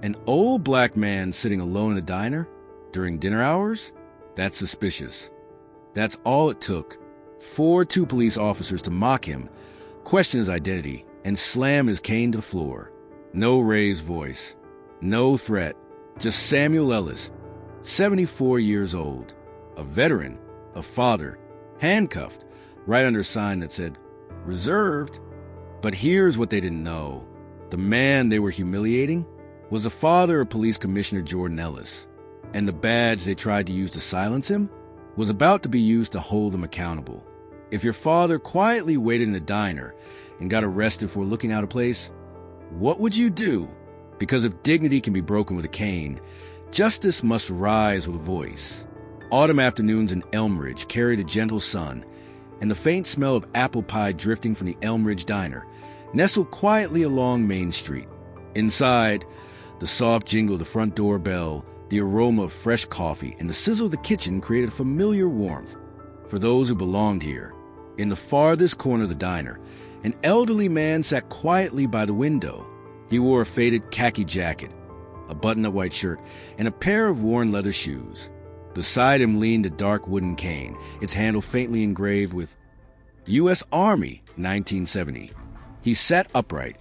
An old black man sitting alone in a diner during dinner hours? That's suspicious. That's all it took for two police officers to mock him, question his identity, and slam his cane to the floor. No raised voice, no threat, just Samuel Ellis, 74 years old, a veteran, a father, handcuffed, right under a sign that said, "Reserved." But here's what they didn't know. The man they were humiliating was the father of Police Commissioner Jordan Ellis, and the badge they tried to use to silence him was about to be used to hold him accountable. If your father quietly waited in a diner and got arrested for looking out of place, what would you do? Because if dignity can be broken with a cane, justice must rise with a voice. Autumn afternoons in Elmridge carried a gentle sun, and the faint smell of apple pie drifting from the Elmridge Diner nestled quietly along Main Street. Inside, the soft jingle of the front door bell, the aroma of fresh coffee, and the sizzle of the kitchen created a familiar warmth for those who belonged here. In the farthest corner of the diner, an elderly man sat quietly by the window. He wore a faded khaki jacket, a button-up white shirt, and a pair of worn leather shoes. Beside him leaned a dark wooden cane, its handle faintly engraved with U.S. Army, 1970. He sat upright,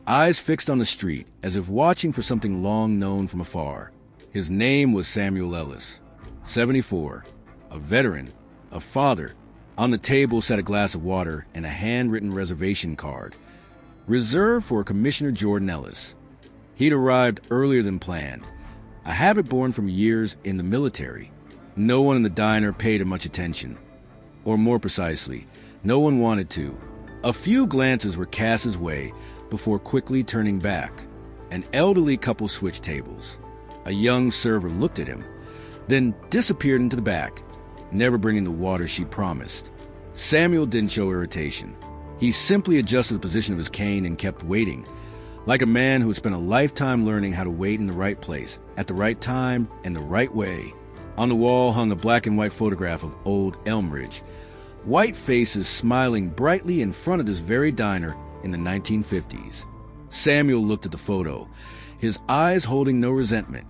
eyes fixed on the street, as if watching for something long known from afar. His name was Samuel Ellis, 74, a veteran, a father. On the table sat a glass of water and a handwritten reservation card, reserved for Commissioner Jordan Ellis. He'd arrived earlier than planned, a habit born from years in the military. No one in the diner paid him much attention, or more precisely, no one wanted to. A few glances were cast his way before quickly turning back. An elderly couple switched tables. A young server looked at him, then disappeared into the back, never bringing the water she promised. Samuel didn't show irritation. He simply adjusted the position of his cane and kept waiting, like a man who had spent a lifetime learning how to wait in the right place, at the right time, and the right way. On the wall hung a black and white photograph of old Elmridge, white faces smiling brightly in front of this very diner in the 1950s. Samuel looked at the photo, his eyes holding no resentment,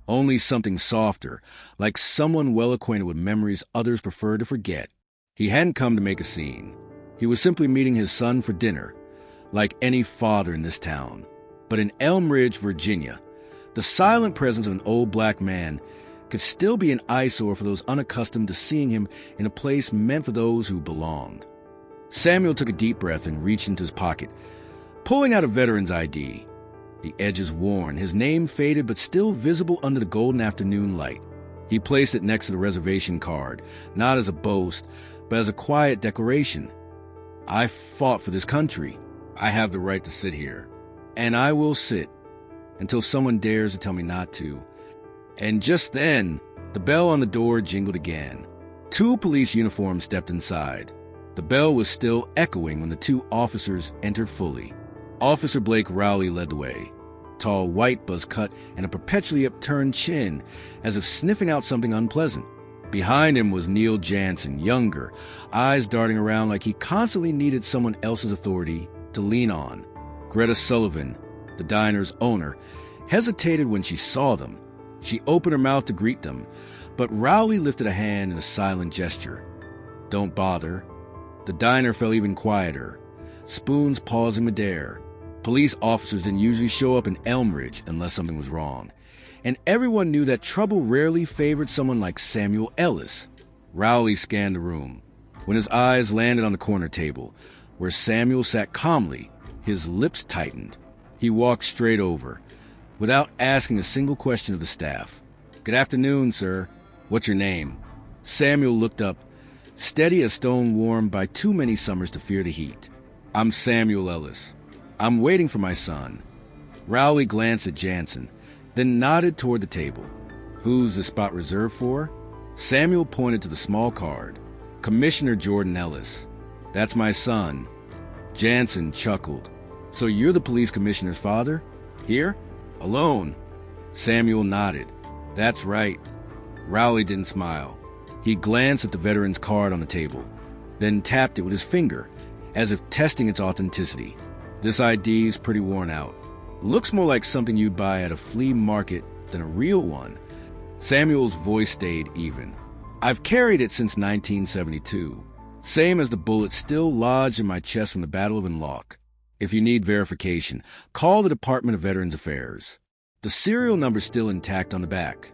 only something softer, like someone well acquainted with memories others prefer to forget. He hadn't come to make a scene. He was simply meeting his son for dinner, like any father in this town. But in Elmridge, Virginia, the silent presence of an old black man could still be an eyesore for those unaccustomed to seeing him in a place meant for those who belonged. Samuel took a deep breath and reached into his pocket, pulling out a veteran's ID. The edges worn, his name faded but still visible under the golden afternoon light. He placed it next to the reservation card, not as a boast, but as a quiet declaration. I fought for this country. I have the right to sit here. And I will sit until someone dares to tell me not to. And just then, the bell on the door jingled again. Two police uniforms stepped inside. The bell was still echoing when the two officers entered fully. Officer Blake Rowley led the way, tall, white, buzz-cut, and a perpetually upturned chin, as if sniffing out something unpleasant. Behind him was Neil Jansen, younger, eyes darting around like he constantly needed someone else's authority to lean on. Greta Sullivan, the diner's owner, hesitated when she saw them. She opened her mouth to greet them, but Rowley lifted a hand in a silent gesture. Don't bother. The diner fell even quieter, spoons pausing midair. Police officers didn't usually show up in Elmridge unless something was wrong, and everyone knew that trouble rarely favored someone like Samuel Ellis. Rowley scanned the room. When his eyes landed on the corner table, where Samuel sat calmly, his lips tightened. He walked straight over, without asking a single question of the staff. Good afternoon, sir. What's your name? Samuel looked up, steady as stone warmed by too many summers to fear the heat. I'm Samuel Ellis. I'm waiting for my son. Rowley glanced at Jansen, then nodded toward the table. Who's the spot reserved for? Samuel pointed to the small card. Commissioner Jordan Ellis. That's my son. Jansen chuckled. So you're the police commissioner's father? Here? Alone? Samuel nodded. That's right. Rowley didn't smile. He glanced at the veteran's card on the table, then tapped it with his finger, as if testing its authenticity. This ID's pretty worn out. Looks more like something you'd buy at a flea market than a real one. Samuel's voice stayed even. I've carried it since 1972. Same as the bullet still lodged in my chest from the Battle of Inloch. If you need verification, call the Department of Veterans Affairs. The serial number's still intact on the back.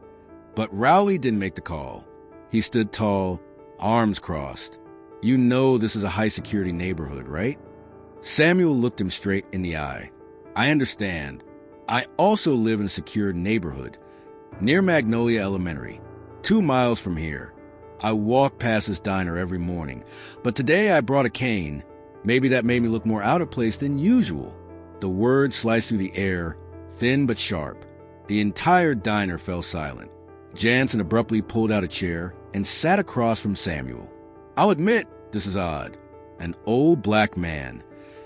But Rowley didn't make the call. He stood tall, arms crossed. You know this is a high-security neighborhood, right? Samuel looked him straight in the eye. I understand. I also live in a secured neighborhood, near Magnolia Elementary, 2 miles from here. I walk past this diner every morning, but today I brought a cane. Maybe that made me look more out of place than usual. The words sliced through the air, thin but sharp. The entire diner fell silent. Jansen abruptly pulled out a chair and sat across from Samuel. I'll admit, this is odd. An old black man,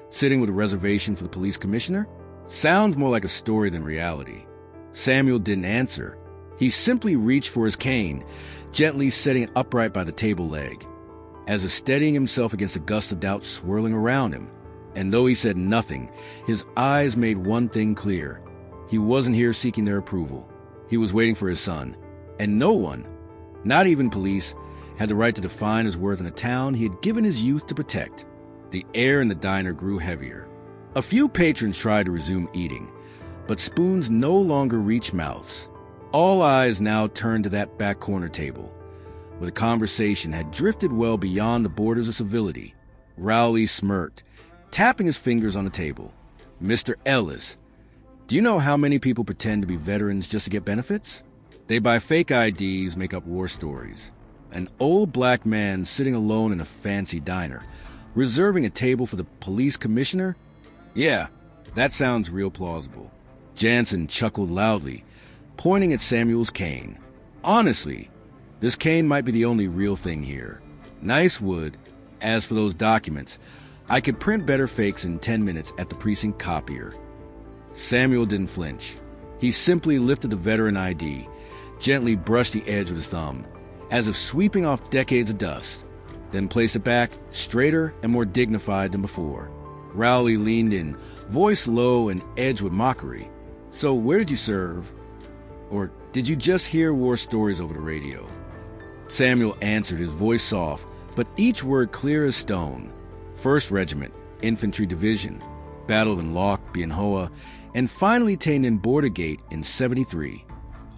sitting with a reservation for the police commissioner? Sounds more like a story than reality. Samuel didn't answer. He simply reached for his cane, gently setting it upright by the table leg, as if steadying himself against a gust of doubt swirling around him. And though he said nothing, his eyes made one thing clear. He wasn't here seeking their approval. He was waiting for his son. And no one, not even police, had the right to define his worth in a town he had given his youth to protect. The air in the diner grew heavier. A few patrons tried to resume eating, but spoons no longer reached mouths. All eyes now turned to that back corner table, where the conversation had drifted well beyond the borders of civility. Rowley smirked, tapping his fingers on the table. Mr. Ellis, do you know how many people pretend to be veterans just to get benefits? They buy fake IDs, make up war stories. An old black man sitting alone in a fancy diner, reserving a table for the police commissioner? Yeah, that sounds real plausible. Jansen chuckled loudly, pointing at Samuel's cane. Honestly, this cane might be the only real thing here. Nice wood. As for those documents, I could print better fakes in 10 minutes at the precinct copier. Samuel didn't flinch. He simply lifted the veteran ID, gently brushed the edge with his thumb, as if sweeping off decades of dust, then placed it back, straighter and more dignified than before. Rowley leaned in, voice low and edged with mockery. So where did you serve? Or did you just hear war stories over the radio? Samuel answered, his voice soft, but each word clear as stone. 1st Regiment, Infantry Division, Battle of Inloch, Bienhoa, and finally taken in Border Gate in 73.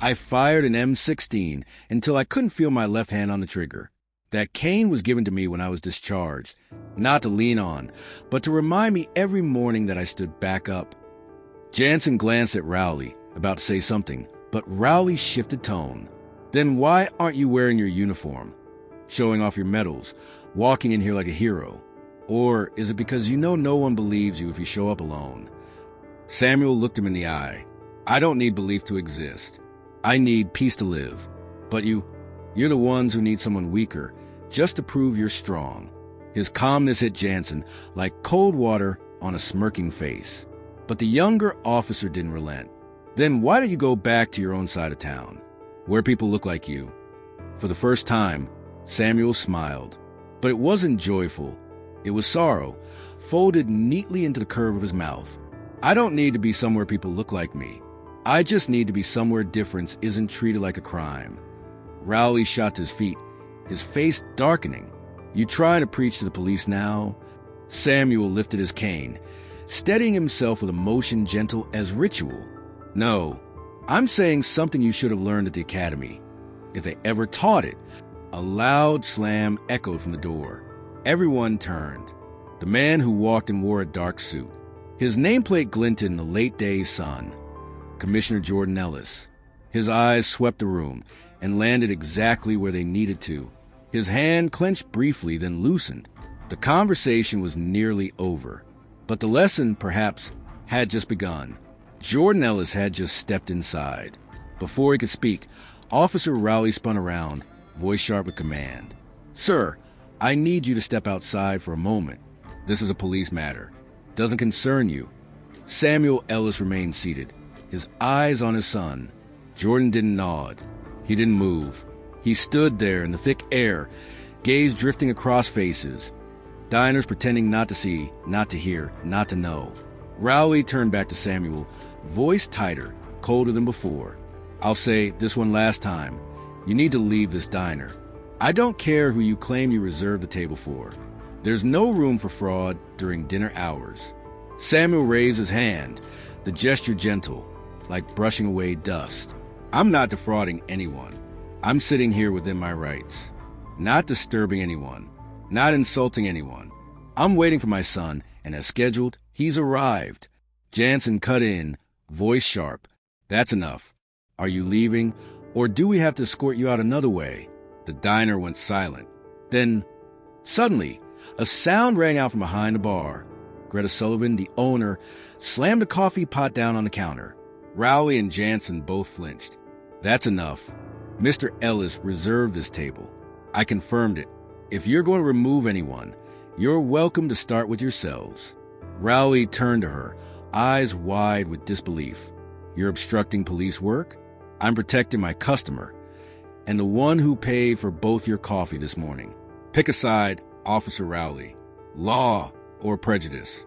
I fired an M16 until I couldn't feel my left hand on the trigger. That cane was given to me when I was discharged, not to lean on, but to remind me every morning that I stood back up. Jansen glanced at Rowley, about to say something, but Rowley shifted tone. Then why aren't you wearing your uniform, showing off your medals, walking in here like a hero? Or is it because you know no one believes you if you show up alone? Samuel looked him in the eye. I don't need belief to exist. I need peace to live. But you're the ones who need someone weaker, just to prove you're strong. His calmness hit Jansen like cold water on a smirking face. But the younger officer didn't relent. Then why don't you go back to your own side of town, where people look like you? For the first time, Samuel smiled. But it wasn't joyful. It was sorrow, folded neatly into the curve of his mouth. I don't need to be somewhere people look like me. I just need to be somewhere difference isn't treated like a crime. Rowley shot to his feet, his face darkening. You trying to preach to the police now? Samuel lifted his cane, steadying himself with a motion gentle as ritual. No, I'm saying something you should have learned at the academy, if they ever taught it. A loud slam echoed from the door. Everyone turned. The man who walked in wore a dark suit. His nameplate glinted in the late day's sun. Commissioner Jordan Ellis. His eyes swept the room and landed exactly where they needed to. His hand clenched briefly, then loosened. The conversation was nearly over, but the lesson, perhaps, had just begun. Jordan Ellis had just stepped inside. Before he could speak, Officer Rowley spun around, voice sharp with command. Sir, I need you to step outside for a moment. This is a police matter. Doesn't concern you. Samuel Ellis remained seated, his eyes on his son. Jordan didn't nod. He didn't move. He stood there in the thick air, gaze drifting across faces. Diners pretending not to see, not to hear, not to know. Rowley turned back to Samuel, voice tighter, colder than before. "I'll say this one last time. You need to leave this diner. I don't care who you claim you reserved the table for. There's no room for fraud during dinner hours." Samuel raised his hand, the gesture gentle, like brushing away dust. "I'm not defrauding anyone. I'm sitting here within my rights. Not disturbing anyone. Not insulting anyone. I'm waiting for my son, and as scheduled, he's arrived." Jansen cut in, voice sharp. "That's enough. Are you leaving, or do we have to escort you out another way?" The diner went silent. Then, suddenly, a sound rang out from behind the bar. Greta Sullivan, the owner, slammed a coffee pot down on the counter. Rowley and Jansen both flinched. "That's enough. Mr. Ellis reserved this table. I confirmed it. If you're going to remove anyone, you're welcome to start with yourselves." Rowley turned to her, eyes wide with disbelief. "You're obstructing police work? I'm protecting my customer, and the one who paid for both your coffee this morning. Pick a side, Officer Rowley. Law or prejudice?"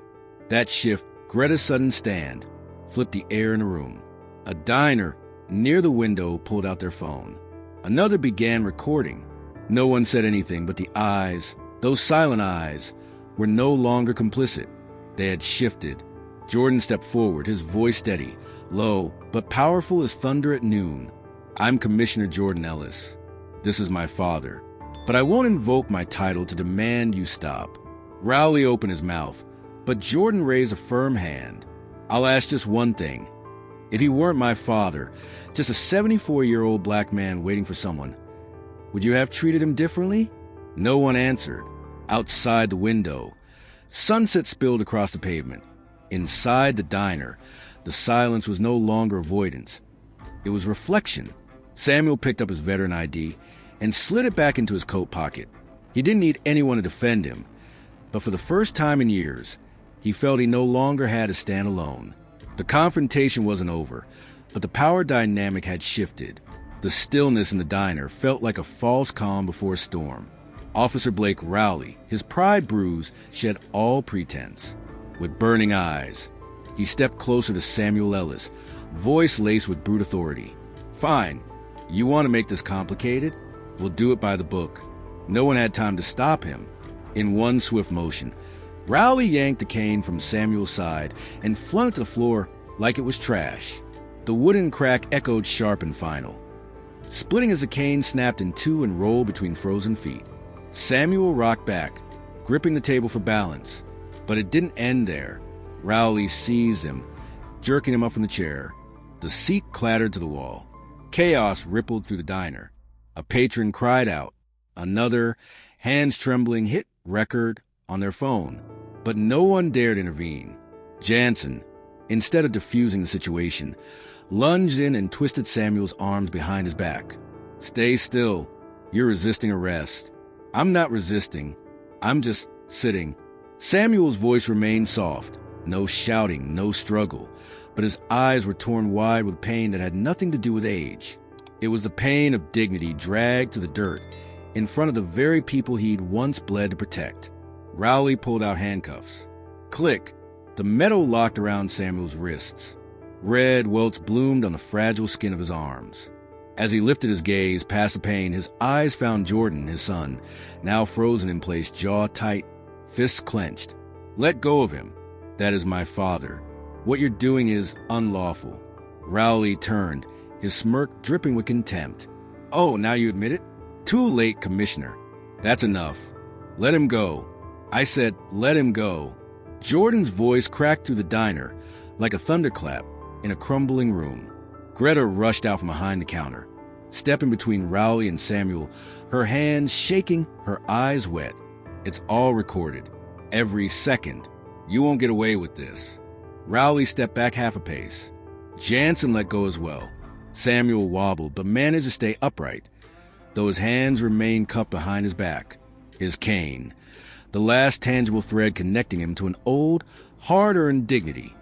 That shift Greta's sudden stand flipped the air in the room. A diner near the window pulled out their phone. Another began recording. No one said anything, but the eyes, those silent eyes, were no longer complicit. They had shifted. Jordan stepped forward, his voice steady, low, but powerful as thunder at noon. "I'm Commissioner Jordan Ellis. This is my father. But I won't invoke my title to demand you stop." Rowley opened his mouth, but Jordan raised a firm hand. "I'll ask just one thing. If he weren't my father, just a 74-year-old black man waiting for someone, would you have treated him differently?" No one answered. Outside the window, sunset spilled across the pavement. Inside the diner, the silence was no longer avoidance. It was reflection. Samuel picked up his veteran ID and slid it back into his coat pocket. He didn't need anyone to defend him, but for the first time in years, he felt he no longer had to stand alone. The confrontation wasn't over, but the power dynamic had shifted. The stillness in the diner felt like a false calm before a storm. Officer Blake Rowley, his pride bruised, shed all pretense. With burning eyes, he stepped closer to Samuel Ellis, voice laced with brute authority. "Fine. You want to make this complicated? We'll do it by the book." No one had time to stop him. In one swift motion, Rowley yanked the cane from Samuel's side and flung it to the floor like it was trash. The wooden crack echoed sharp and final, splitting as the cane snapped in two and rolled between frozen feet. Samuel rocked back, gripping the table for balance. But it didn't end there. Rowley seized him, jerking him up from the chair. The seat clattered to the wall. Chaos rippled through the diner. A patron cried out. Another, hands trembling, hit record on their phone. But no one dared intervene. Jansen, instead of diffusing the situation, lunged in and twisted Samuel's arms behind his back. "Stay still. You're resisting arrest." "I'm not resisting. I'm just sitting." Samuel's voice remained soft. No shouting, no struggle, but his eyes were torn wide with pain that had nothing to do with age. It was the pain of dignity dragged to the dirt in front of the very people he'd once bled to protect. Rowley pulled out handcuffs. Click! The metal locked around Samuel's wrists. Red welts bloomed on the fragile skin of his arms. As he lifted his gaze past the pain, his eyes found Jordan, his son, now frozen in place, jaw tight, fists clenched. "Let go of him. That is my father. What you're doing is unlawful." Rowley turned, his smirk dripping with contempt. "Oh, now you admit it? Too late, Commissioner. That's enough. Let him go. I said, let him go." Jordan's voice cracked through the diner like a thunderclap in a crumbling room. Greta rushed out from behind the counter, stepping between Rowley and Samuel, her hands shaking, her eyes wet. "It's all recorded. Every second. You won't get away with this." Rowley stepped back half a pace. Jansen let go as well. Samuel wobbled, but managed to stay upright, though his hands remained cupped behind his back. His cane, the last tangible thread connecting him to an old, hard-earned dignity,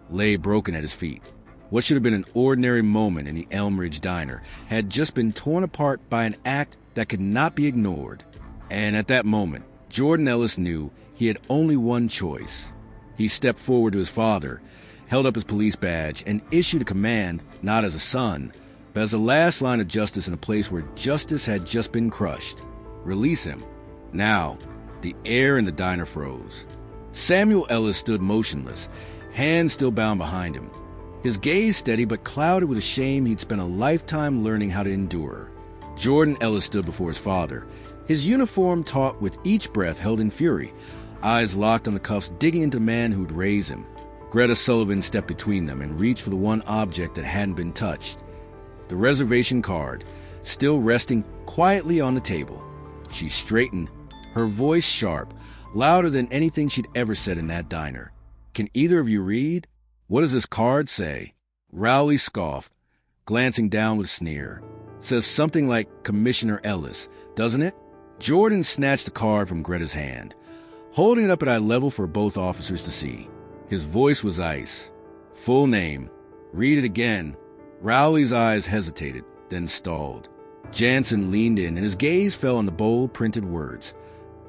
lay broken at his feet. What should have been an ordinary moment in the Elm Ridge diner had just been torn apart by an act that could not be ignored. And at that moment, Jordan Ellis knew he had only one choice. He stepped forward to his father, held up his police badge, and issued a command not as a son, but as the last line of justice in a place where justice had just been crushed. Release him. Now, the air in the diner froze. Samuel Ellis stood motionless, hands still bound behind him. His gaze steady but clouded with a shame he'd spent a lifetime learning how to endure. Jordan Ellis stood before his father, his uniform taut with each breath held in fury, eyes locked on the cuffs digging into the man who'd raised him. Greta Sullivan stepped between them and reached for the one object that hadn't been touched. The reservation card, still resting quietly on the table. She straightened, her voice sharp, louder than anything she'd ever said in that diner. "Can either of you read? What does this card say?" Rowley scoffed, glancing down with a sneer. "Says something like Commissioner Ellis, doesn't it?" Jordan snatched the card from Greta's hand, holding it up at eye level for both officers to see. His voice was ice. "Full name. Read it again." Rowley's eyes hesitated, then stalled. Jansen leaned in, and his gaze fell on the bold printed words,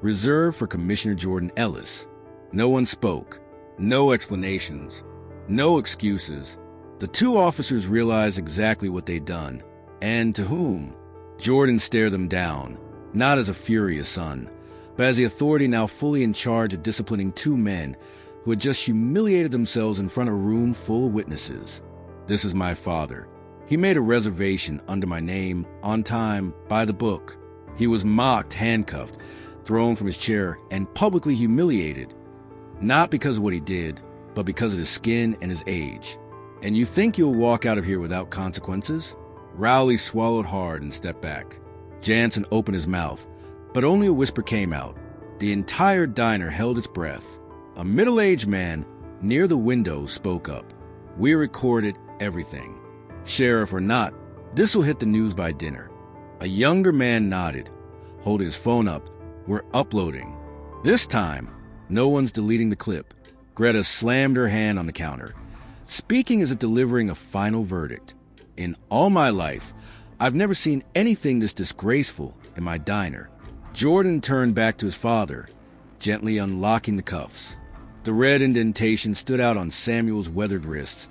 "Reserved for Commissioner Jordan Ellis." No one spoke. No explanations. No excuses. The two officers realized exactly what they'd done, and to whom. Jordan stared them down, not as a furious son, but as the authority now fully in charge of disciplining two men who had just humiliated themselves in front of a room full of witnesses. "This is my father. He made a reservation under my name, on time, by the book. He was mocked, handcuffed, thrown from his chair, and publicly humiliated, not because of what he did, but because of his skin and his age. And you think you'll walk out of here without consequences?" Rowley swallowed hard and stepped back. Jansen opened his mouth, but only a whisper came out. The entire diner held its breath. A middle-aged man near the window spoke up. "We recorded everything. Sheriff or not, this'll hit the news by dinner." A younger man nodded, holding his phone up. "We're uploading." This time, no one's deleting the clip. Greta slammed her hand on the counter, speaking as if delivering a final verdict. "In all my life, I've never seen anything this disgraceful in my diner." Jordan turned back to his father, gently unlocking the cuffs. The red indentation stood out on Samuel's weathered wrists,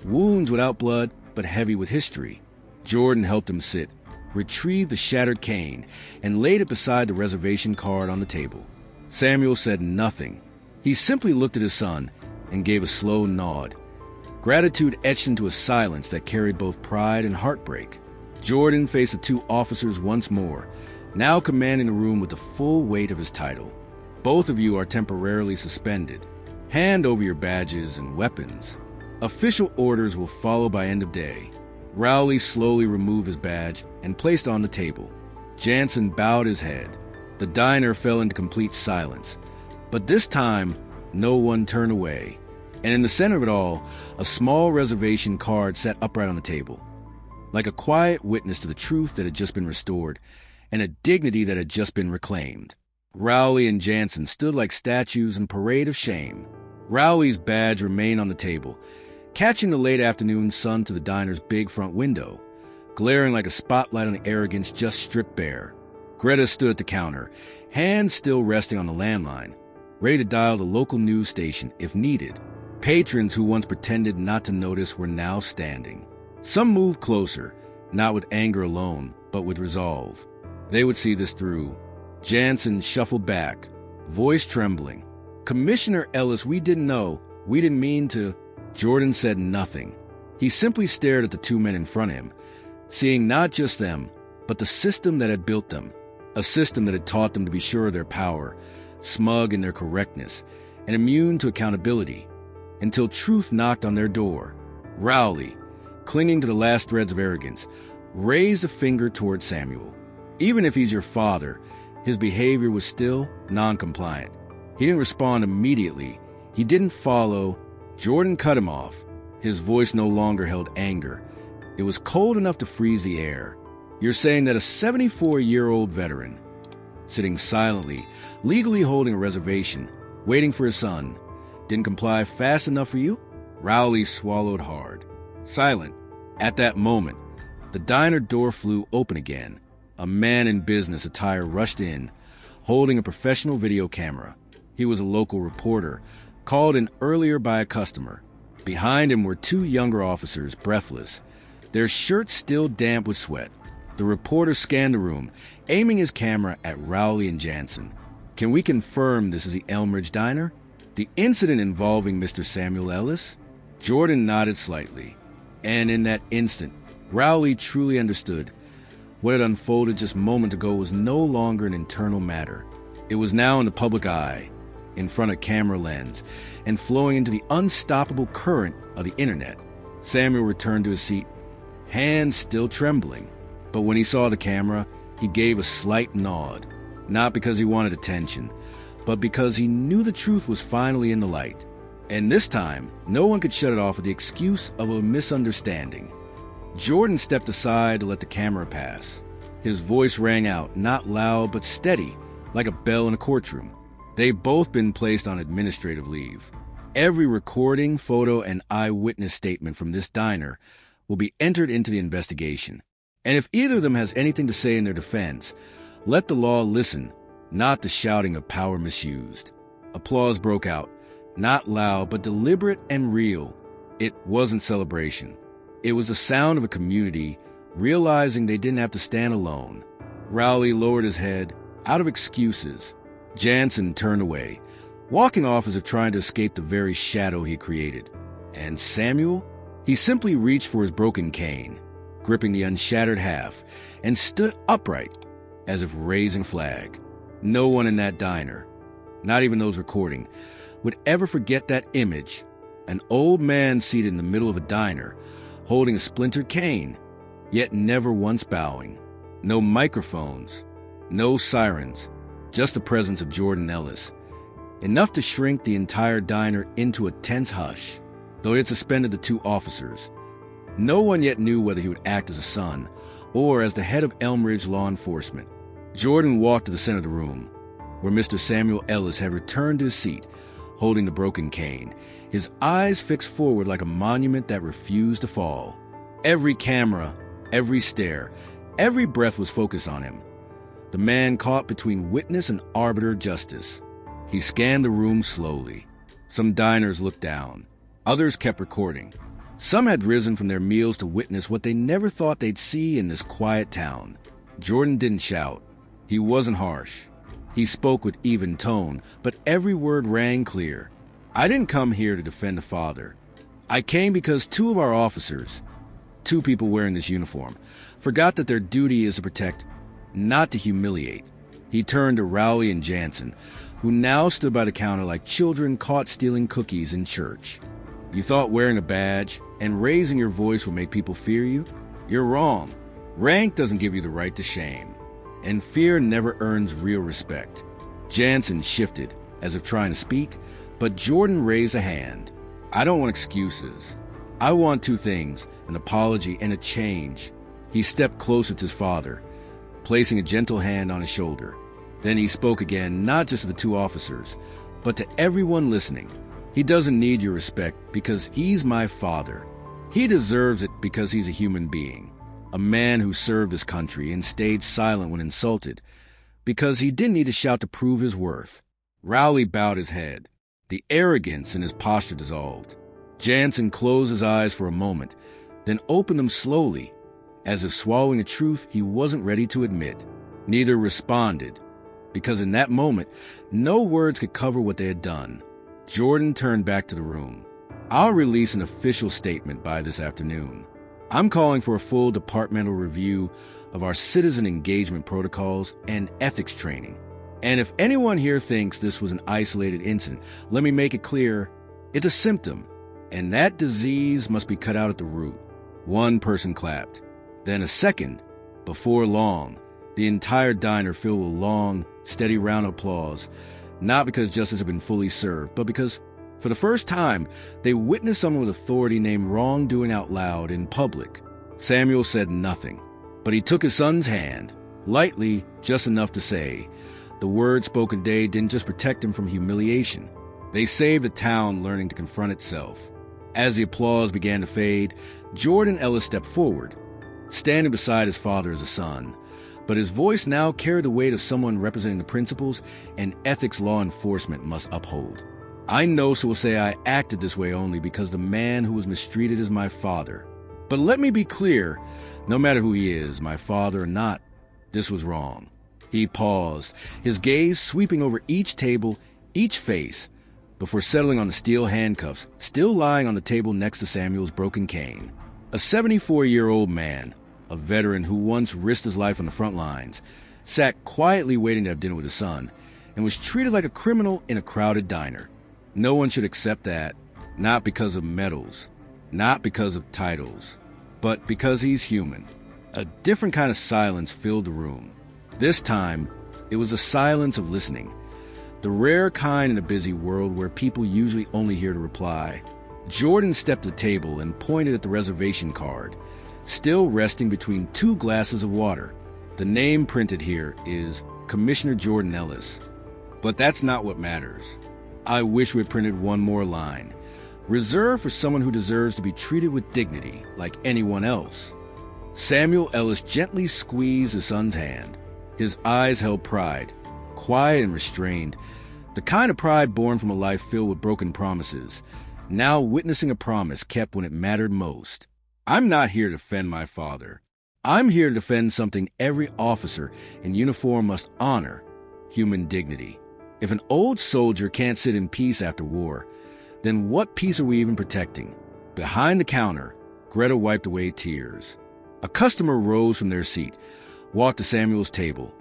wounds without blood but heavy with history. Jordan helped him sit, retrieved the shattered cane, and laid it beside the reservation card on the table. Samuel said nothing. He simply looked at his son and gave a slow nod. Gratitude etched into a silence that carried both pride and heartbreak. Jordan faced the two officers once more, now commanding the room with the full weight of his title. "Both of you are temporarily suspended. Hand over your badges and weapons. Official orders will follow by end of day." Rowley slowly removed his badge and placed it on the table. Jansen bowed his head. The diner fell into complete silence. But this time, no one turned away. And in the center of it all, a small reservation card sat upright on the table, like a quiet witness to the truth that had just been restored and a dignity that had just been reclaimed. Rowley and Jansen stood like statues in parade of shame. Rowley's badge remained on the table, catching the late afternoon sun to the diner's big front window, glaring like a spotlight on the arrogance just stripped bare. Greta stood at the counter, hands still resting on the landline, ready to dial the local news station if needed. Patrons who once pretended not to notice were now standing. Some moved closer, not with anger alone, but with resolve. They would see this through. Jansen shuffled back, voice trembling. "Commissioner Ellis, we didn't know. We didn't mean to." Jordan said nothing. He simply stared at the two men in front of him, seeing not just them, but the system that had built them. A system that had taught them to be sure of their power, smug in their correctness, and immune to accountability, until truth knocked on their door. Rowley, clinging to the last threads of arrogance, raised a finger toward Samuel. Even if he's your father, his behavior was still non-compliant. He didn't respond immediately. He didn't follow. Jordan cut him off. His voice no longer held anger. It was cold enough to freeze the air. "You're saying that a 74-year-old veteran, sitting silently, legally holding a reservation, waiting for his son, didn't comply fast enough for you?" Rowley swallowed hard. Silent. At that moment, the diner door flew open again. A man in business attire rushed in, holding a professional video camera. He was a local reporter, called in earlier by a customer. Behind him were two younger officers, breathless, their shirts still damp with sweat. The reporter scanned the room, aiming his camera at Rowley and Jansen. "Can we confirm this is the Elmridge Diner? The incident involving Mr. Samuel Ellis?" Jordan nodded slightly, and in that instant, Rowley truly understood. What had unfolded just moments ago was no longer an internal matter. It was now in the public eye, in front of camera lens, and flowing into the unstoppable current of the internet. Samuel returned to his seat, hands still trembling. But when he saw the camera, he gave a slight nod, not because he wanted attention, but because he knew the truth was finally in the light. And this time, no one could shut it off with the excuse of a misunderstanding. Jordan stepped aside to let the camera pass. His voice rang out, not loud but steady, like a bell in a courtroom. They've both been placed on administrative leave. Every recording, photo, and eyewitness statement from this diner will be entered into the investigation. And if either of them has anything to say in their defense, let the law listen, not the shouting of power misused. Applause broke out, not loud but deliberate and real. It wasn't celebration. It was the sound of a community realizing they didn't have to stand alone. Rowley lowered his head, out of excuses. Jansen turned away, walking off as if trying to escape the very shadow he created. And Samuel? He simply reached for his broken cane, gripping the unshattered half, and stood upright, as if raising a flag. No one in that diner, not even those recording, would ever forget that image. An old man seated in the middle of a diner, holding a splintered cane, yet never once bowing. No microphones, no sirens, just the presence of Jordan Ellis, enough to shrink the entire diner into a tense hush, though it had suspended the two officers. No one yet knew whether he would act as a son or as the head of Elmridge law enforcement. Jordan walked to the center of the room, where Mr. Samuel Ellis had returned to his seat, holding the broken cane, his eyes fixed forward like a monument that refused to fall. Every camera, every stare, every breath was focused on him. The man caught between witness and arbiter of justice. He scanned the room slowly. Some diners looked down. Others kept recording. Some had risen from their meals to witness what they never thought they'd see in this quiet town. Jordan didn't shout. He wasn't harsh. He spoke with even tone, but every word rang clear. "I didn't come here to defend the father. I came because two of our officers, two people wearing this uniform, forgot that their duty is to protect, not to humiliate." He turned to Rowley and Jansen, who now stood by the counter like children caught stealing cookies in church. "You thought wearing a badge and raising your voice would make people fear you? You're wrong. Rank doesn't give you the right to shame, and fear never earns real respect." Jansen shifted, as if trying to speak, but Jordan raised a hand. "I don't want excuses. I want two things, an apology and a change." He stepped closer to his father, placing a gentle hand on his shoulder. Then he spoke again, not just to the two officers, but to everyone listening. "He doesn't need your respect because he's my father. He deserves it because he's a human being, a man who served this country and stayed silent when insulted, because he didn't need to shout to prove his worth." Rowley bowed his head. The arrogance in his posture dissolved. Jansen closed his eyes for a moment, then opened them slowly, as if swallowing a truth he wasn't ready to admit. Neither responded, because in that moment, no words could cover what they had done. Jordan turned back to the room. "I'll release an official statement by this afternoon. I'm calling for a full departmental review of our citizen engagement protocols and ethics training. And if anyone here thinks this was an isolated incident, let me make it clear, it's a symptom, and that disease must be cut out at the root." One person clapped, then a second. Before long, the entire diner filled with long, steady round of applause, not because justice had been fully served, but because, for the first time, they witnessed someone with authority named wrongdoing out loud in public. Samuel said nothing, but he took his son's hand, lightly, just enough to say, the words spoken today didn't just protect him from humiliation. They saved the town learning to confront itself. As the applause began to fade, Jordan Ellis stepped forward, standing beside his father as a son, but his voice now carried the weight of someone representing the principles and ethics law enforcement must uphold. I know, so will say I acted this way only because the man who was mistreated is my father. But let me be clear, no matter who he is, my father or not, this was wrong. He paused, his gaze sweeping over each table, each face, before settling on the steel handcuffs still lying on the table next to Samuel's broken cane. A 74-year-old man, a veteran who once risked his life on the front lines, sat quietly waiting to have dinner with his son, and was treated like a criminal in a crowded diner. No one should accept that, not because of medals, not because of titles, but because he's human. A different kind of silence filled the room. This time, it was a silence of listening, the rare kind in a busy world where people usually only hear to reply. Jordan stepped to the table and pointed at the reservation card, still resting between two glasses of water. The name printed here is Commissioner Jordan Ellis. But that's not what matters. I wish we had printed one more line, reserved for someone who deserves to be treated with dignity like anyone else. Samuel Ellis gently squeezed his son's hand. His eyes held pride, quiet and restrained, the kind of pride born from a life filled with broken promises, now witnessing a promise kept when it mattered most. I'm not here to defend my father. I'm here to defend something every officer in uniform must honor: human dignity. If an old soldier can't sit in peace after war, then what peace are we even protecting? Behind the counter, Greta wiped away tears. A customer rose from their seat, walked to Samuel's table,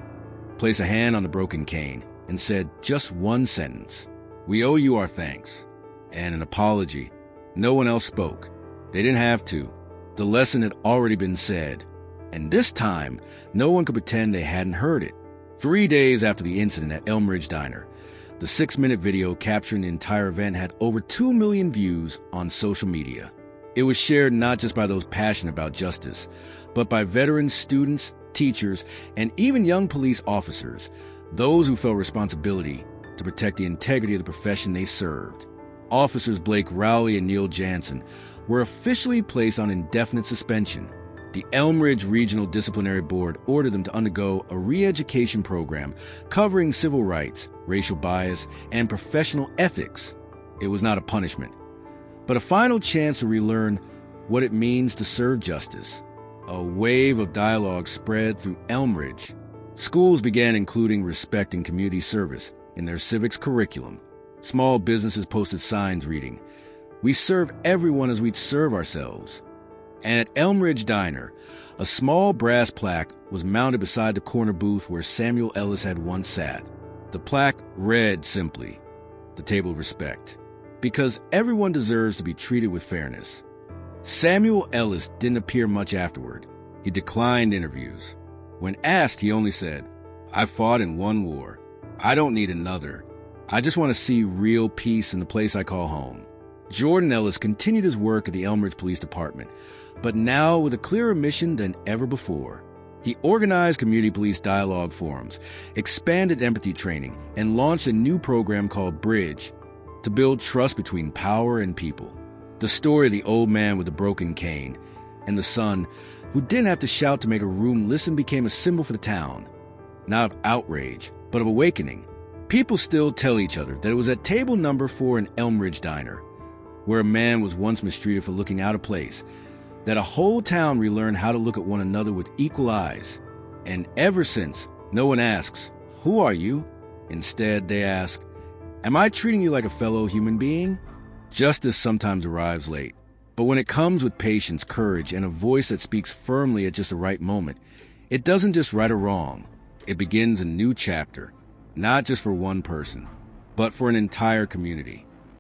placed a hand on the broken cane, and said just one sentence: "We owe you our thanks," and an apology. No one else spoke. They didn't have to. The lesson had already been said, and this time, no one could pretend they hadn't heard it. 3 days after the incident at Elm Ridge Diner, the 6-minute video capturing the entire event had over 2 million views on social media. It was shared not just by those passionate about justice, but by veterans, students, teachers, and even young police officers, those who felt responsibility to protect the integrity of the profession they served. Officers Blake Rowley and Neil Jansen were officially placed on indefinite suspension. The Elm Ridge Regional Disciplinary Board ordered them to undergo a re-education program covering civil rights, racial bias, and professional ethics. It was not a punishment, but a final chance to relearn what it means to serve justice. A wave of dialogue spread through Elm Ridge. Schools began including respect and community service in their civics curriculum. Small businesses posted signs reading, "We serve everyone as we'd serve ourselves." And at Elm Ridge Diner, a small brass plaque was mounted beside the corner booth where Samuel Ellis had once sat. The plaque read simply, "The Table of Respect," because everyone deserves to be treated with fairness. Samuel Ellis didn't appear much afterward. He declined interviews. When asked, he only said, "I fought in one war. I don't need another. I just want to see real peace in the place I call home." Jordan Ellis continued his work at the Elm Ridge Police Department, but now with a clearer mission than ever before. He organized community police dialogue forums, expanded empathy training, and launched a new program called Bridge to build trust between power and people. The story of the old man with the broken cane and the son who didn't have to shout to make a room listen became a symbol for the town, not of outrage, but of awakening. People still tell each other that it was at table number 4 in Elm Ridge Diner, where a man was once mistreated for looking out of place, that a whole town relearned how to look at one another with equal eyes. And ever since, no one asks, "Who are you?" Instead, they ask, "Am I treating you like a fellow human being?" Justice sometimes arrives late, but when it comes with patience, courage, and a voice that speaks firmly at just the right moment, it doesn't just right a wrong. It begins a new chapter, not just for one person, but for an entire community.